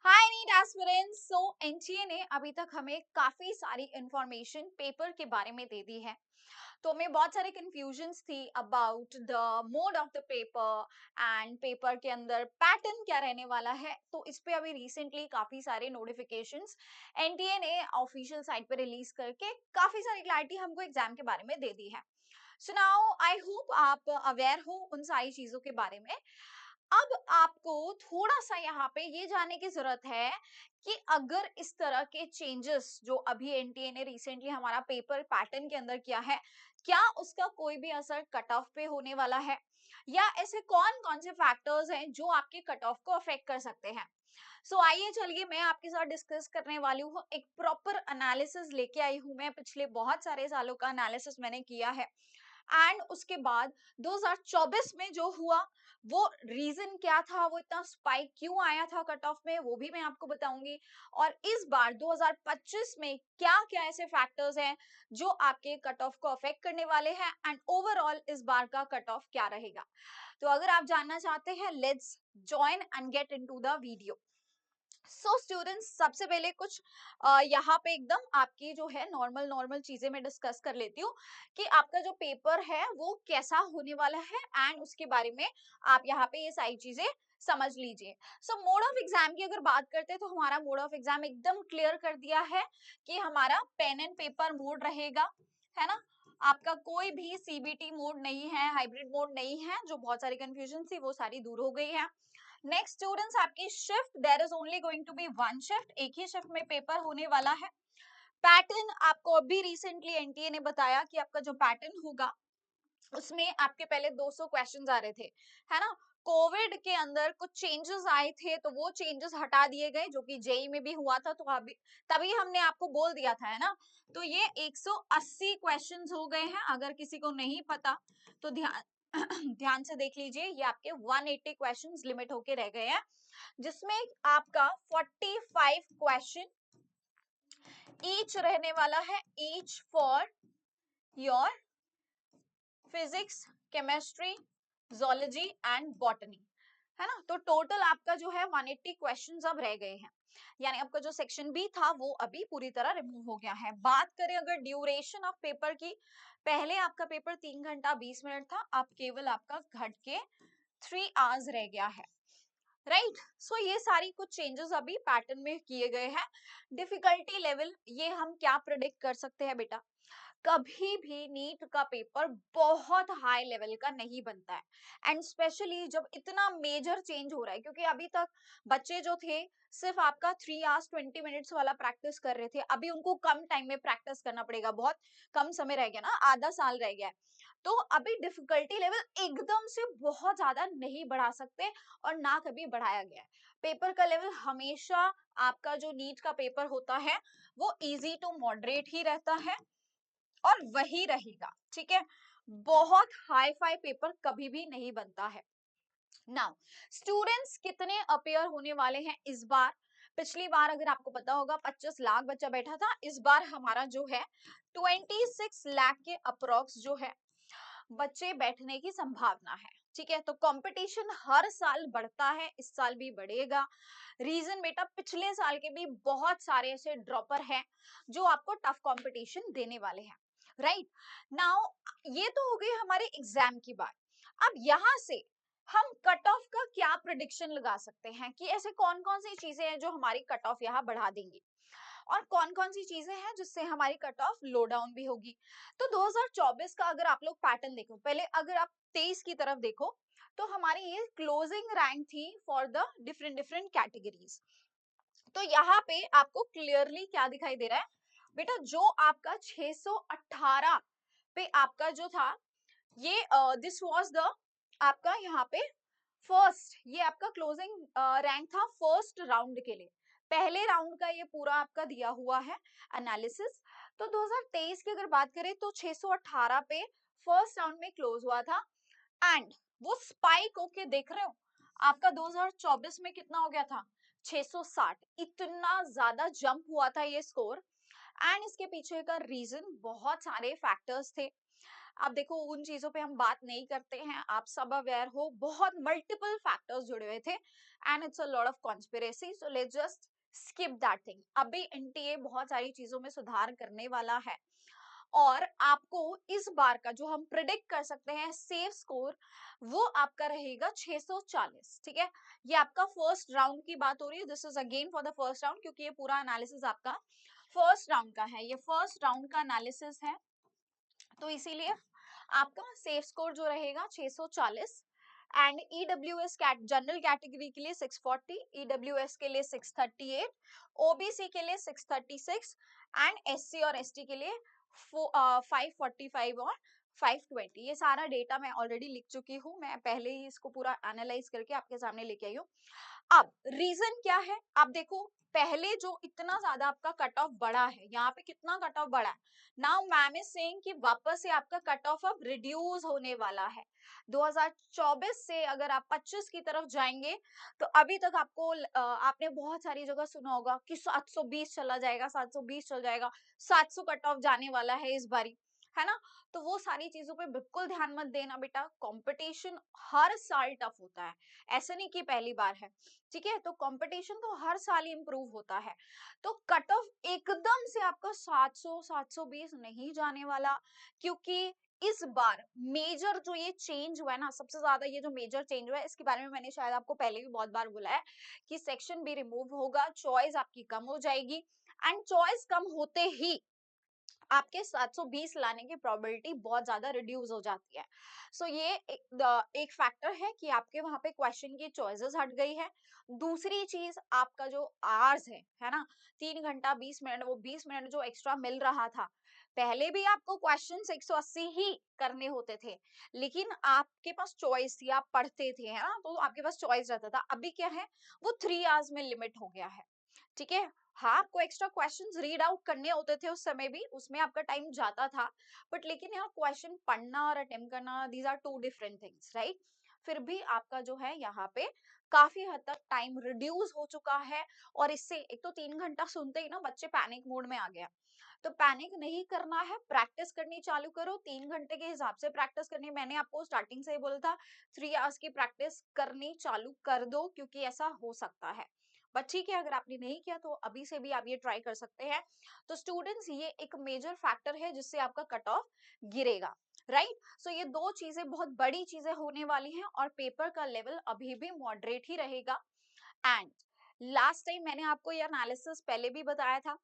हाय NEET aspirants. सो NTA ने अभी तक हमें काफी सारी इंफॉर्मेशन पेपर के बारे में दे दी है। तो हमें बहुत सारे कंफ्यूजन्स थी about the mode of the paper and paper के अंदर पैटर्न क्या रहने वाला है। तो इस पे अभी रिसेंटली काफी सारे नोटिफिकेशंस एनटीए ने ऑफिशियल साइट पे रिलीज करके काफी सारी क्लैरिटी हमको एग्जाम के बारे में दे दी है। सो नाउ आई होप आप अवेयर हो उन सारी चीजों के बारे में। अब आपको थोड़ा सा यहाँ पे ये जानने की जरूरत है कि अगर इस तरह के चेंजेस जो अभी एनटीए ने रिसेंटली हमारा पेपर पैटर्न के अंदर किया है, क्या उसका कोई भी असर कट ऑफ पे होने वाला है, या ऐसे कौन कौन से फैक्टर्स हैं जो आपके कट ऑफ को अफेक्ट कर सकते हैं। सो आइए चलिए मैं आपके साथ डिस्कस करने वाली हूँ, एक प्रॉपर एनालिसिस लेके आई हूँ। मैं पिछले बहुत सारे सालों का एनालिसिस मैंने किया है एंड उसके बाद 2024 में जो हुआ वो रीजन क्या था, वो इतना स्पाइक क्यों आया था कट ऑफ में, वो भी मैं आपको बताऊंगी। और इस बार 2025 में क्या क्या ऐसे फैक्टर्स हैं जो आपके कट ऑफ को अफेक्ट करने वाले हैं एंड ओवरऑल इस बार का कट ऑफ क्या रहेगा। तो अगर आप जानना चाहते हैं, let's join and get into the video. So students, सबसे पहले कुछ यहाँ पे एकदम आपकी जो है नॉर्मल नॉर्मल चीजें मैं डिस्कस कर लेती हूँ कि आपका जो पेपर है वो कैसा होने वाला है एंड उसके बारे में आप यहाँ पे ये सारी चीजें समझ लीजिए। सो मोड ऑफ एग्जाम की अगर बात करते हैं तो हमारा मोड ऑफ एग्जाम एकदम क्लियर कर दिया है कि हमारा पेन एंड पेपर मोड रहेगा, है ना। आपका कोई भी सीबीटी मोड नहीं है, हाइब्रिड मोड नहीं है। जो बहुत सारी कंफ्यूजन थी वो सारी दूर हो गई है। नेक्स्ट स्टूडेंट्स, आपकी shift, there is only going to be one shift, एक ही शिफ्ट में पेपर होने वाला है। पैटर्न आपको अभी रिसेंटली एनटीए ने बताया कि आपका जो पैटर्न होगा उसमें आपके पहले 200 क्वेश्चंस आ रहे थे, है ना। कोविड के अंदर कुछ चेंजेस आए थे तो वो चेंजेस हटा दिए गए, जो कि जेई में भी हुआ था। तो अभी तभी हमने आपको बोल दिया था, है ना। तो ये 180 क्वेश्चंस हो गए हैं। अगर किसी को नहीं पता तो ध्यान ध्यान से देख लीजिए, ये आपके 180 क्वेश्चंस लिमिट होके रह गए हैं, जिसमें आपका 45 क्वेश्चन ईच रहने वाला है, each for your physics, chemistry, zoology and botany, है ना। तो टोटल आपका जो है 180 क्वेश्चंस अब रह गए हैं, यानी आपका जो सेक्शन बी था वो अभी पूरी तरह रिमूव हो गया है। बात करें अगर ड्यूरेशन ऑफ पेपर की, पहले आपका पेपर 3 घंटा 20 मिनट था, अब केवल आपका घट के 3 आवर्स रह गया है, राइट। सो ये सारी कुछ चेंजेस अभी पैटर्न में किए गए हैं। डिफिकल्टी लेवल ये हम क्या प्रिडिक्ट कर सकते हैं बेटा, कभी भी नीट का पेपर बहुत हाई लेवल का नहीं बनता है। एंड स्पेशली जब इतना मेजर चेंज हो रहा है, क्योंकि अभी तक बच्चे जो थे सिर्फ आपका 3 आवर्स 20 मिनट्स वाला प्रैक्टिस कर रहे थे, अभी उनको कम टाइम में प्रैक्टिस करना पड़ेगा, बहुत कम समय रह गया ना, आधा साल रह गया है। तो अभी डिफिकल्टी लेवल एकदम से बहुत ज्यादा नहीं बढ़ा सकते और ना कभी बढ़ाया गया है। पेपर का लेवल हमेशा, आपका जो नीट का पेपर होता है वो इजी टू मॉडरेट ही रहता है और वही रहेगा, ठीक है। बहुत हाई फाई पेपर कभी भी नहीं बनता है। नाउ स्टूडेंट्स कितने अपेयर होने वाले हैं इस बार। पिछली बार अगर आपको पता होगा 25 लाख बच्चा बैठा था, इस बार हमारा जो है 26 लाख के अप्रोक्स जो है बच्चे बैठने की संभावना है, ठीक है। तो कंपटीशन हर साल बढ़ता है, इस साल भी बढ़ेगा। रीजन बेटा, पिछले साल के भी बहुत सारे ऐसे ड्रॉपर हैं जो आपको टफ कंपटीशन देने वाले हैं, राइट। नाउ ये तो हो गई हमारे एग्जाम की बात। अब यहाँ से हम कट ऑफ का क्या प्रिडिक्शन लगा सकते हैं कि ऐसे कौन कौन सी चीजें हैं जो हमारी कट ऑफ यहाँ बढ़ा देंगी और कौन कौन सी चीजें हैं जिससे हमारी कट ऑफ लो डाउन भी होगी। तो 2024 का अगर आप लोग पैटर्न देखो, पहले अगर आप 23 की तरफ देखो तो हमारी ये क्लोजिंग रैंक थी for the different different categories. तो यहाँ पे आपको क्लियरली क्या दिखाई दे रहा है बेटा, जो आपका 618 पे आपका जो था ये दिस वाज द आपका यहाँ पे फर्स्ट, ये आपका क्लोजिंग रैंक था फर्स्ट राउंड के लिए। पहले राउंड का ये पूरा आपका दिया हुआ है एनालिसिस। तो 2023 की अगर बात करें तो 618 पे फर्स्ट राउंड में क्लोज हुआ था एंड वो स्पाइक होके देख रहे हो आपका 2024 में कितना हो गया था, 660। इतना ज्यादा जंप हुआ था ये स्कोर। एंड इसके पीछे का रीजन बहुत सारे फैक्टर्स थे। आप देखो उन चीजों पे हम बात नहीं करते हैं, आप सब अवेयर हो, बहुत मल्टीपल फैक्टर्स जुड़े हुए थे and it's a lot of conspiracy, so let's just skip that thing. अभी एनटीए बहुत सारी चीजों में सुधार करने वाला है और आपको इस बार का जो हम प्रिडिक्ट कर सकते हैं सेफ स्कोर, वो आपका रहेगा 640। ठीक है, ये आपका फर्स्ट राउंड की बात हो रही है, this is again for the first round, क्योंकि ये पूरा एनालिसिस आपका फर्स्ट राउंड का है, ये फर्स्ट राउंड का एनालिसिस है, तो इसीलिए आपका सेफ स्कोर जो रहेगा 640। And EWS cat general category के लिए 640, ईडब्ल्यूएस के लिए 638, ओबीसी के लिए 636 एंड एससी और एसटी के लिए 545 और 520। ये सारा डेटा मैं ऑलरेडी लिख चुकी हूँ, मैं पहले ही इसको पूरा एनालाइज करके आपके सामने लेके आई हूँ। अब रीजन क्या है, आप देखो पहले जो इतना ज्यादा आपका कट ऑफ बढ़ा है, यहाँ पे कितना कट ऑफ बढ़ा है, नाउ मैम इज सेइंग कि वापस से आपका कट ऑफ अब रिड्यूस होने वाला है। 2024 से अगर आप 25 की तरफ जाएंगे तो अभी तक आपको आपने बहुत सारी जगह सुना होगा कि 720 चला जाएगा, 720 चल जाएगा, 700 कट ऑफ जाने वाला है इस बारी, है ना। तो वो सारी चीजों पे बिल्कुल ध्यान मत देना बेटा, कंपटीशन हर साल टफ होता है, ऐसा नहीं कि पहली बार है। ठीक है, तो कंपटीशन तो हर साल इंप्रूव होता है, तो कट ऑफ एकदम से आपका 700 720 नहीं जाने वाला, क्योंकि इस बार मेजर जो ये चेंज हुआ है ना, सबसे ज्यादा ये जो मेजर चेंज हुआ है इसके बारे में मैंने शायद आपको पहले भी बहुत बार बोला है कि सेक्शन भी रिमूव होगा, चॉइस आपकी कम हो जाएगी एंड चॉइस कम होते ही आपके 720 लाने की प्रोबेबिलिटी बहुत ज्यादा रिड्यूस हो जाती है। सो ये एक फैक्टर है कि आपके वहां पे क्वेश्चन की चॉइसेस हट गई है। दूसरी चीज आपका जो आवर्स है ना, 3 घंटा 20 मिनट, वो 20 मिनट जो एक्स्ट्रा मिल रहा था, पहले भी आपको क्वेश्चन 180 ही करने होते थे, लेकिन आपके पास चॉइस थी, आप पढ़ते थे, है ना, तो आपके पास चॉइस रहता था। अभी क्या है, वो 3 आवर्स में लिमिट हो गया है। ठीक है, हाँ आपको एक्स्ट्रा क्वेश्चंस रीड आउट करने होते थे उस समय भी, उसमें आपका टाइम जाता था, बट लेकिन यहाँ क्वेश्चन पढ़ना और अटेम्प्ट करना, these are two different things, right. फिर भी आपका जो है यहाँ पे काफी हद तक टाइम रिड्यूस हो चुका है, और इससे एक तो 3 घंटा सुनते ही ना बच्चे पैनिक मोड में आ गया, तो पैनिक नहीं करना है, प्रैक्टिस करनी चालू करो, 3 घंटे के हिसाब से प्रैक्टिस करनी। मैंने आपको स्टार्टिंग से ही बोला था 3 आवर्स की प्रैक्टिस करनी चालू कर दो, क्योंकि ऐसा हो सकता है। बट ठीक है, अगर आपने नहीं किया तो अभी से भी आप ये ट्राई कर सकते हैं। तो स्टूडेंट्स, ये एक मेजर फैक्टर है जिससे आपका कट ऑफ गिरेगा, राइट। सो ये दो चीजें बहुत बड़ी चीजें होने वाली हैं, और पेपर का लेवल अभी भी मॉडरेट ही रहेगा। एंड लास्ट टाइम मैंने आपको ये एनालिसिस पहले भी बताया था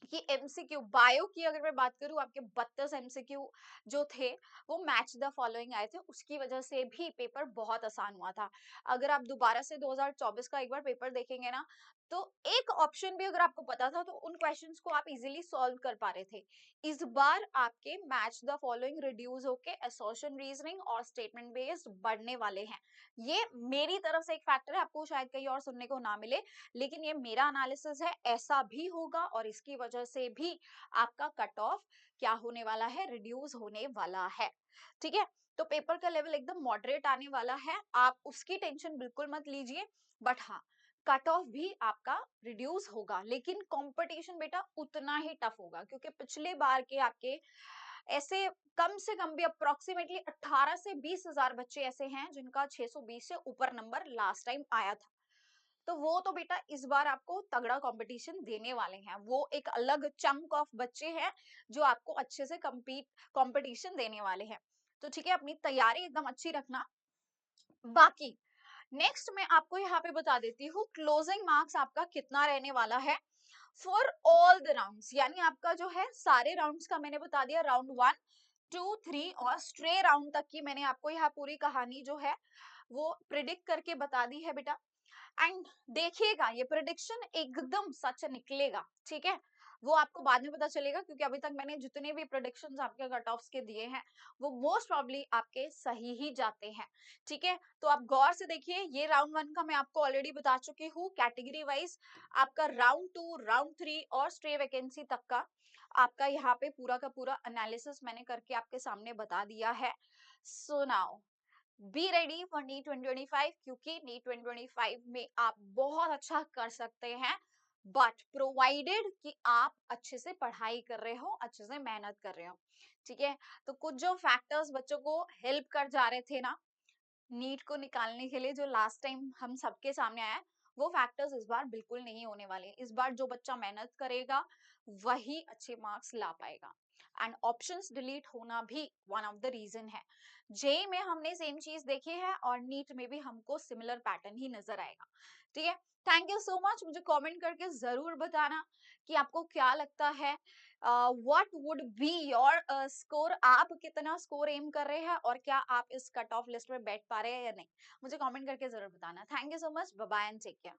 कि एमसीक्यू बायो की अगर मैं बात करूं, आपके 32 एमसीक्यू जो थे वो मैच द फॉलोइंग आए थे, उसकी वजह से भी पेपर बहुत आसान हुआ था। अगर आप दोबारा से 2024 का एक बार पेपर देखेंगे ना, तो एक ऑप्शन भी अगर आपको पता था तो उन क्वेश्चंस को आप इजीली सॉल्व कर पा रहे थे। इस बार आपके मैच द फॉलोइंग रिड्यूस होके असर्शन रीजनिंग और स्टेटमेंट बेस्ड बढ़ने वाले हैं। ये मेरी तरफ से एक फैक्टर है, आपको शायद कहीं और सुनने को ना मिले, लेकिन ये मेरा एनालिसिस है, ऐसा भी होगा, और इसकी वजह से भी आपका कट ऑफ क्या होने वाला है, रिड्यूस होने वाला है। ठीक है, तो पेपर का लेवल एकदम मॉडरेट आने वाला है, आप उसकी टेंशन बिल्कुल मत लीजिए। बट हाँ, कट ऑफ भी आपका रिड्यूस होगा, लेकिन कंपटीशन बेटा उतना ही टफ होगा, क्योंकि पिछले बार के आपके ऐसे कम से कम भी अप्रोक्सीमेटली 18 से 20 हजार बच्चे ऐसे हैं जिनका 620 से ऊपर नंबर लास्ट टाइम आया था। तो वो तो बेटा इस बार आपको तगड़ा कंपटीशन देने वाले हैं, वो एक अलग चंक ऑफ बच्चे हैं जो आपको अच्छे से compete कंपटीशन देने वाले हैं। तो ठीक है, अपनी तैयारी एकदम अच्छी रखना। बाकी नेक्स्ट मैं आपको यहाँ पे बता देती हूँ क्लोजिंग मार्क्स आपका कितना रहने वाला है फॉर ऑल द राउंड्स, यानी आपका जो है सारे राउंड्स का मैंने बता दिया, राउंड 1 2 3 और स्ट्रे राउंड तक की मैंने आपको यहाँ पूरी कहानी जो है वो प्रिडिक्ट करके बता दी है बेटा। एंड देखिएगा ये प्रिडिक्शन एकदम सच निकलेगा, ठीक है, वो आपको बाद में पता चलेगा, क्योंकि अभी तक मैंने जितने भी प्रोडिक्शंस आपके कट ऑफ्स के दिए हैं वो मोस्ट प्रॉब्ली आपके सही ही जाते हैं। ठीक है, तो आप गौर से देखिए, ये राउंड 1 का मैं आपको ऑलरेडी बता चुकी हूँ कैटेगरी वाइज, आपका राउंड 2 राउंड 3 और स्ट्रे वैकेंसी तक का आपका यहाँ पे पूरा का पूरा एनालिसिस मैंने करके आपके सामने बता दिया है। So now be ready for NEET 2025, क्योंकि नीट 2025 में आप बहुत अच्छा कर सकते हैं। बट प्रोवाइडेड कि आप अच्छे से पढ़ाई कर रहे हो, अच्छे से मेहनत कर रहे हो, ठीक है। तो कुछ जो फैक्टर्स बच्चों को हेल्प कर जा रहे थे ना नीट को निकालने के लिए, जो लास्ट टाइम हम सबके सामने आया, वो फैक्टर्स इस बार बिल्कुल नहीं होने वाले। इस बार जो बच्चा मेहनत करेगा वही अच्छे मार्क्स ला पाएगा। एंड ऑप्शंस डिलीट होना भी वन ऑफ द रीजन है। जे में हमने सेम चीज देखी है और नीट में भी हमको सिमिलर पैटर्न ही नजर आएगा, ठीक है। Thank you so much. मुझे कमेंट करके जरूर बताना कि आपको क्या लगता है, what would be your score, आप कितना स्कोर एम कर रहे हैं और क्या आप इस कट ऑफ लिस्ट में बैठ पा रहे हैं या नहीं। मुझे कमेंट करके जरूर बताना। Thank you so much, bye bye and take care.